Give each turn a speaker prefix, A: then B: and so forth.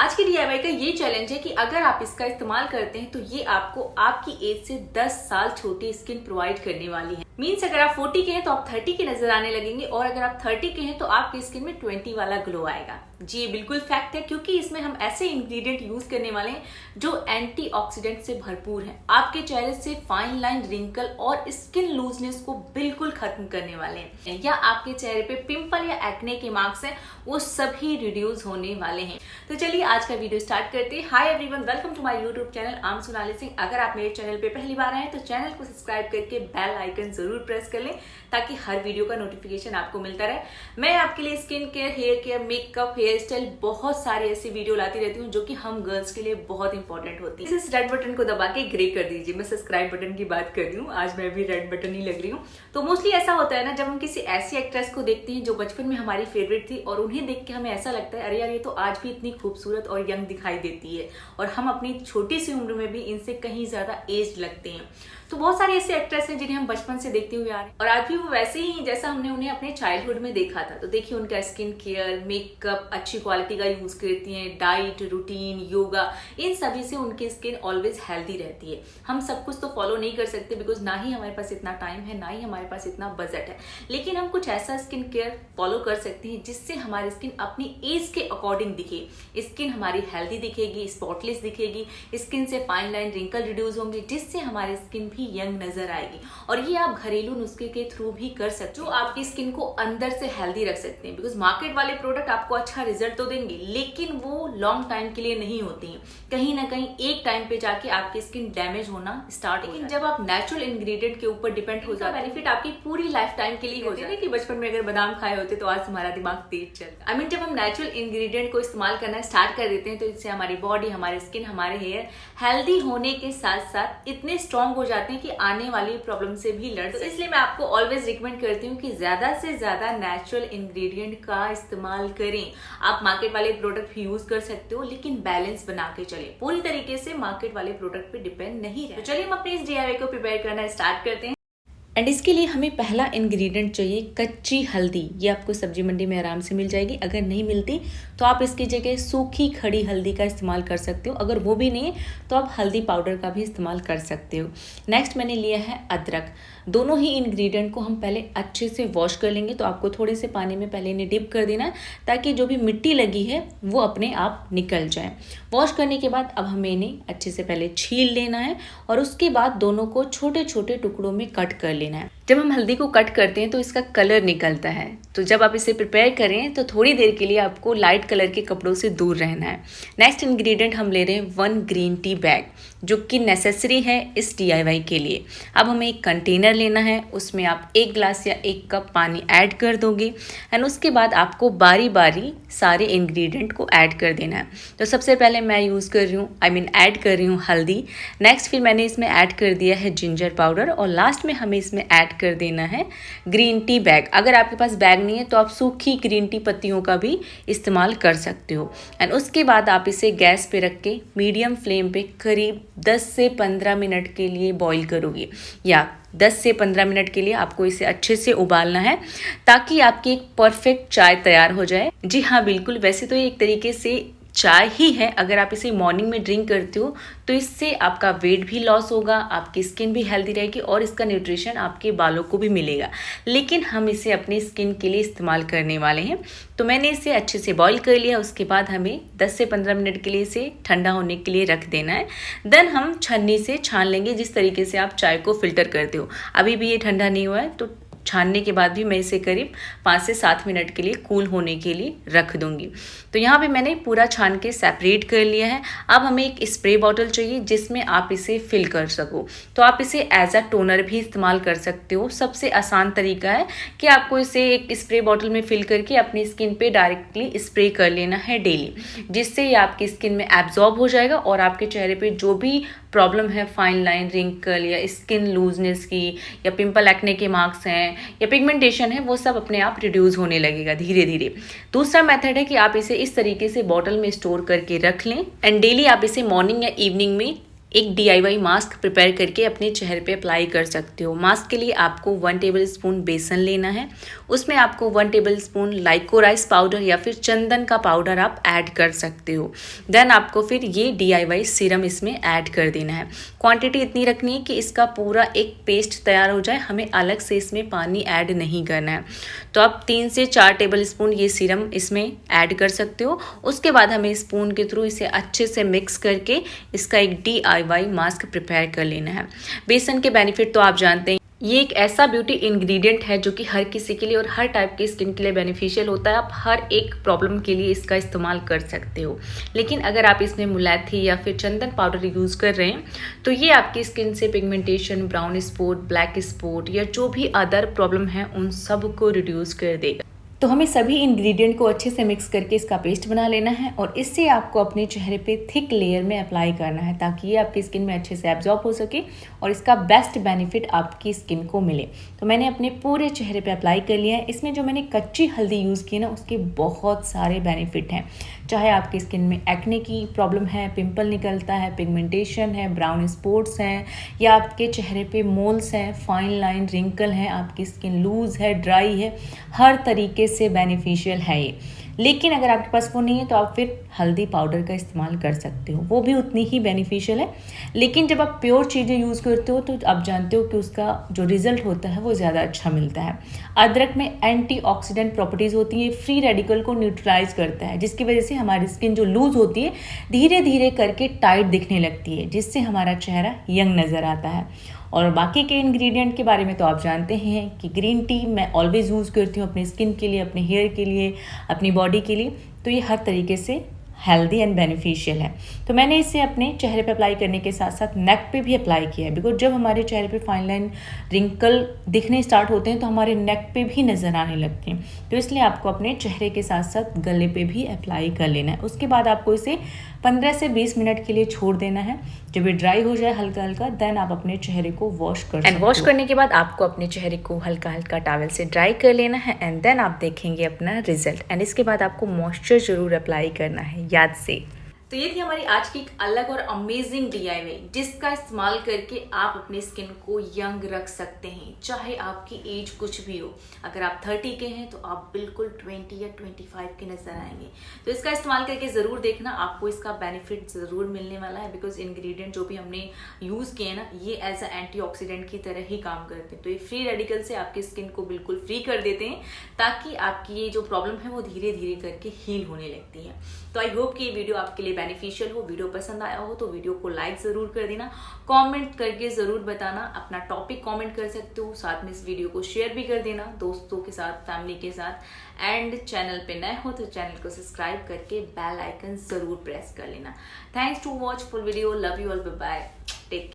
A: आज की डीआईवाई का ये चैलेंज है कि अगर आप इसका इस्तेमाल करते हैं तो ये आपको आपकी एज से 10 साल छोटी स्किन प्रोवाइड करने वाली है। मीन्स अगर आप 40 के हैं तो आप 30 के नजर आने लगेंगे और अगर आप 30 के हैं तो आपकी स्किन में 20 वाला ग्लो आएगा। जी ये बिल्कुल फैक्ट है, क्योंकि इसमें हम ऐसे इंग्रेडिएंट यूज करने वाले हैं जो एंटीऑक्सीडेंट से भरपूर हैं। आपके चेहरे से फाइन लाइन, रिंकल और स्किन लूजनेस को बिल्कुल खत्म करने वाले हैं, या आपके चेहरे पे पिंपल या एक्ने के मार्क्स हैं वो सभी रिड्यूस होने वाले हैं। तो चलिए आज का वीडियो स्टार्ट करते हैं। Hi everyone, welcome to my YouTube channel I am Sonali Singh. अगर आप मेरे चैनल पे पहली बार आए हैं तो चैनल को सब्सक्राइब करके बेल आइकन जरूर प्रेस कर लें ताकि हर वीडियो का नोटिफिकेशन आपको मिलता रहे। मैं आपके लिए skin care, hair care, makeup, hair style बहुत सारे ऐसी वीडियो लाती रहती हूँ जो कि हम गर्ल्स के लिए बहुत इंपॉर्टेंट होती है। इस रेड बटन को दबा के ग्रे कर दीजिए। मैं सब्सक्राइब बटन की बात कर रही हूँ, आज मैं भी रेड बटन ही लग रही हूँ। तो मोस्टली ऐसा होता है ना, जब हम किसी ऐसी एक्ट्रेस को देखते हैं जो बचपन में हमारी फेवरेट थी और उन्हें देख के हमें ऐसा लगता है अरे यार ये तो आज भी इतनी खूबसूरत और यंग दिखाई देती है, और हम अपनी छोटी सी उम्र में भी इनसे कहीं ज्यादा एज लगते हैं। तो बहुत सारे ऐसे एक्ट्रेस हैं जिन्हें हम बचपन से देखते हुए आ रहे हैं और आज भी वो वैसे ही जैसा हमने उन्हें अपने चाइल्डहुड में देखा था। तो देखिए उनका स्किन केयर, मेकअप अच्छी क्वालिटी का यूज करती हैं, डाइट, रूटीन, योगा, इन सभी से उनकी स्किन ऑलवेज हेल्दी रहती है। हम सब कुछ तो फॉलो नहीं कर सकते बिकॉज ना ही हमारे पास इतना टाइम है, ना ही हमारे पास इतना बजट है, लेकिन हम कुछ ऐसा स्किन केयर फॉलो कर सकते हैं जिससे हमारी स्किन अपनी एज के अकॉर्डिंग दिखे। स्किन हमारी हेल्दी दिखेगी, स्पॉटलेस दिखेगी, स्किन से फाइन लाइन, रिंकल रिड्यूस होंगे, जिससे हमारी स्किन भी यंग नजर आएगी। और ये आप घरेलू नुस्खे के थ्रू भी कर सकते हो जो आपकी स्किन को अंदर से हेल्दी रख सकते हैं। बिकॉज मार्केट वाले प्रोडक्ट आपको अच्छा रिजल्ट तो देंगे लेकिन वो लॉन्ग टाइम के लिए नहीं होती हैं। कहीं ना कहीं एक टाइम पे जाके आपकी स्किन डैमेज होना स्टार्ट हो जाती है। जब आप नेचुरल इंग्रेडिएंट के ऊपर डिपेंड हो जाते हैं, बेनिफिट आपकी पूरी लाइफ टाइम के लिए हो जाए कि बचपन में अगर बादाम खाए होते तो आज हमारा दिमाग तेज चलता। जब हम नेचुरल इंग्रेडिएंट को इस्तेमाल करना स्टार्ट कर देते हैं तो इससे हमारी बॉडी, हमारी स्किन, हमारे हेयर हेल्दी होने के साथ साथ इतने स्ट्रॉन्ग हो जाते हैं कि आने वाली प्रॉब्लम से भी लड़ सकते हैं। इसलिए मैं आपको ऑलवेज रिकमेंड करती हूँ कि ज्यादा से ज्यादा नेचुरल इंग्रेडिएंट का इस्तेमाल करें। आप मार्केट वाले प्रोडक्ट भी यूज कर सकते हो लेकिन बैलेंस बना के चले, पूरी तरीके से मार्केट वाले प्रोडक्ट पे डिपेंड नहीं रहे। तो चलिए हम अपने इस डीआईवाई को प्रिपेयर करना स्टार्ट करते हैं। एंड इसके लिए हमें पहला इंग्रेडिएंट चाहिए कच्ची हल्दी। ये आपको सब्जी मंडी में आराम से मिल जाएगी। अगर नहीं मिलती तो आप इसकी जगह सूखी खड़ी हल्दी का इस्तेमाल कर सकते हो। अगर वो भी नहीं है तो आप हल्दी पाउडर का भी इस्तेमाल कर सकते हो। नेक्स्ट मैंने लिया है अदरक। दोनों ही इंग्रेडिएंट को हम पहले अच्छे से वॉश कर लेंगे। तो आपको थोड़े से पानी में पहले इन्हें डिप कर देना है ताकि जो भी मिट्टी लगी है वो अपने आप निकल जाए। वॉश करने के बाद अब हमें इन्हें अच्छे से पहले छील लेना है और उसके बाद दोनों को छोटे छोटे टुकड़ों में कट कर लेना है। जब हम हल्दी को कट करते हैं तो इसका कलर निकलता है, तो जब आप इसे प्रिपेयर करें तो थोड़ी देर के लिए आपको लाइट कलर के कपड़ों से दूर रहना है। नेक्स्ट इंग्रेडिएंट हम ले रहे हैं 1 ग्रीन टी बैग, जो कि नेसेसरी है इस डीआईवाई के लिए। अब हमें एक कंटेनर लेना है, उसमें आप 1 ग्लास या 1 कप पानी ऐड कर दोगे एंड उसके बाद आपको बारी बारी सारे इंग्रेडिएंट को ऐड कर देना है। तो सबसे पहले मैं यूज़ कर रही हूँ ऐड कर रही हूँ हल्दी। नेक्स्ट फिर मैंने इसमें ऐड कर दिया है जिंजर पाउडर और लास्ट में हमें इसमें ऐड कर देना है ग्रीन टी बैग। अगर आपके पास बैग नहीं है तो आप सूखी ग्रीन टी पत्तियों का भी इस्तेमाल कर सकते हो। एंड उसके बाद आप इसे गैस पे रख के मीडियम फ्लेम पे करीब 10 से 15 मिनट के लिए बॉईल करोगे, या 10 से 15 मिनट के लिए आपको इसे अच्छे से उबालना है ताकि आपकी एक परफेक्ट चाय तैयार हो जाए। जी हाँ बिल्कुल, वैसे तो ये एक तरीके से चाय ही है। अगर आप इसे मॉर्निंग में ड्रिंक करते हो तो इससे आपका वेट भी लॉस होगा, आपकी स्किन भी हेल्दी रहेगी और इसका न्यूट्रिशन आपके बालों को भी मिलेगा। लेकिन हम इसे अपनी स्किन के लिए इस्तेमाल करने वाले हैं। तो मैंने इसे अच्छे से बॉईल कर लिया। उसके बाद हमें 10 से 15 मिनट के लिए इसे ठंडा होने के लिए रख देना है। देन हम छन्नी से छान लेंगे, जिस तरीके से आप चाय को फिल्टर करते हो। अभी भी ये ठंडा नहीं हुआ है तो छानने के बाद भी मैं इसे करीब 5 से 7 मिनट के लिए कूल होने के लिए रख दूंगी। तो यहाँ पे मैंने पूरा छान के सेपरेट कर लिया है। अब हमें एक स्प्रे बॉटल चाहिए जिसमें आप इसे फिल कर सको। तो आप इसे एज अ टोनर भी इस्तेमाल कर सकते हो। सबसे आसान तरीका है कि आपको इसे एक स्प्रे बॉटल में फिल करके अपनी स्किन पे डायरेक्टली स्प्रे कर लेना है डेली, जिससे ये आपकी स्किन में एब्जॉर्ब हो जाएगा और आपके चेहरे पे जो भी प्रॉब्लम है, फाइन लाइन, रिंकल या स्किन लूजनेस की या पिंपल, एक्ने के मार्क्स हैं या पिगमेंटेशन है, वो सब अपने आप रिड्यूस होने लगेगा धीरे धीरे। दूसरा मेथड है कि आप इसे इस तरीके से बॉटल में स्टोर करके रख लें एंड डेली आप इसे मॉर्निंग या इवनिंग में एक DIY मास्क प्रिपेयर करके अपने चेहरे पे अप्लाई कर सकते हो। मास्क के लिए आपको 1 टेबल स्पून बेसन लेना है, उसमें आपको 1 टेबल स्पून लाइकोराइस पाउडर या फिर चंदन का पाउडर आप ऐड कर सकते हो। देन आपको फिर ये DIY सीरम इसमें ऐड कर देना है। क्वांटिटी इतनी रखनी है कि इसका पूरा एक पेस्ट तैयार हो जाए, हमें अलग से इसमें पानी ऐड नहीं करना है। तो आप 3 से 4 टेबल स्पून ये सीरम इसमें ऐड कर सकते हो। उसके बाद हमें स्पून के थ्रू इसे अच्छे से मिक्स करके इसका एक DIY मास्क प्रिपेयर कर लेना है। बेसन के बेनिफिट तो आप जानते हैं, ये एक ऐसा ब्यूटी इंग्रेडिएंट है जो कि हर किसी के लिए और हर टाइप की स्किन के लिए बेनिफिशियल होता है। आप हर एक प्रॉब्लम के लिए इसका इस्तेमाल कर सकते हो। लेकिन अगर आप इसमें मुलैथी या फिर चंदन पाउडर यूज़ कर रहे हैं तो ये आपकी स्किन से pigmentation, brown spot, black spot या जो भी अदर प्रॉब्लम है उन सब को रिड्यूस कर देगा। तो हमें सभी इंग्रेडिएंट को अच्छे से मिक्स करके इसका पेस्ट बना लेना है और इससे आपको अपने चेहरे पे थिक लेयर में अप्लाई करना है ताकि ये आपकी स्किन में अच्छे से एब्जॉर्ब हो सके और इसका बेस्ट बेनिफिट आपकी स्किन को मिले। तो मैंने अपने पूरे चेहरे पे अप्लाई कर लिया है। इसमें जो मैंने कच्ची हल्दी यूज़ की है ना, उसके बहुत सारे बेनिफिट हैं। चाहे आपकी स्किन में एक्ने की प्रॉब्लम है, पिंपल निकलता है, पिगमेंटेशन है, ब्राउन स्पॉट्स हैं, या आपके चेहरे पे मोल्स हैं, फाइन लाइन, रिंकल हैं, आपकी स्किन लूज है, ड्राई है, हर तरीके से बेनिफिशियल है ये। लेकिन अगर आपके पास वो नहीं है तो आप फिर हल्दी पाउडर का इस्तेमाल कर सकते हो, वो भी उतनी ही बेनिफिशियल है। लेकिन जब आप प्योर चीज़ें यूज़ करते हो तो आप जानते हो कि उसका जो रिजल्ट होता है वो ज़्यादा अच्छा मिलता है। अदरक में एंटीऑक्सीडेंट प्रॉपर्टीज़ होती हैं, फ्री रेडिकल को न्यूट्रलाइज करता है, जिसकी वजह से हमारी स्किन जो लूज होती है धीरे धीरे करके टाइट दिखने लगती है, जिससे हमारा चेहरा यंग नज़र आता है। और बाकी के इंग्रेडिएंट के बारे में तो आप जानते हैं कि ग्रीन टी मैं ऑलवेज़ यूज़ करती हूँ अपनी स्किन के लिए, अपने हेयर के लिए, अपनी बॉडी के लिए। तो ये हर तरीके से हेल्दी एंड बेनिफिशियल है। तो मैंने इसे अपने चेहरे पे अप्लाई करने के साथ साथ नेक पे भी अप्लाई किया है, बिकॉज जब हमारे चेहरे पे फाइन लाइन, रिंकल दिखने स्टार्ट होते हैं तो हमारे नेक पे भी नज़र आने लगते हैं। तो इसलिए आपको अपने चेहरे के साथ साथ गले पे भी अप्लाई कर लेना है। उसके बाद आपको इसे 15 से 20 मिनट के लिए छोड़ देना है। जब ये ड्राई हो जाए हल्का हल्का, देन आप अपने चेहरे को वॉश कर सकते हो। वॉश करने के बाद आपको अपने चेहरे को हल्का हल्का टॉवल से ड्राई कर लेना है एंड देन आप देखेंगे अपना रिजल्ट। एंड इसके बाद आपको मॉइस्चर जरूर अप्लाई करना है याद से। तो ये थी हमारी आज की एक अलग और अमेजिंग DIY, जिसका इस्तेमाल करके आप अपनी स्किन को यंग रख सकते हैं, चाहे आपकी एज कुछ भी हो। अगर आप 30 के हैं तो आप बिल्कुल 20 या 25 के नजर आएंगे। तो इसका इस्तेमाल करके ज़रूर देखना, आपको इसका बेनिफिट ज़रूर मिलने वाला है। बिकॉज इंग्रेडिएंट जो भी हमने यूज़ किए ना, ये एज अ एंटीऑक्सीडेंट की तरह ही काम करते हैं। तो ये फ्री रेडिकल से आपकी स्किन को बिल्कुल फ्री कर देते हैं, ताकि आपकी ये जो प्रॉब्लम है वो धीरे धीरे करके हील होने लगती है। तो आई होप कि ये वीडियो आपके लिए बेनिफिशियल हो। वीडियो पसंद आया हो तो वीडियो को लाइक ज़रूर कर देना, कमेंट करके ज़रूर बताना, अपना टॉपिक कमेंट कर सकते हो। साथ में इस वीडियो को शेयर भी कर देना दोस्तों के साथ, फैमिली के साथ। एंड चैनल पे नए हो तो चैनल को सब्सक्राइब करके बेल आइकन ज़रूर प्रेस कर लेना। Thanks to watch full video. Love you all, bye bye, take care.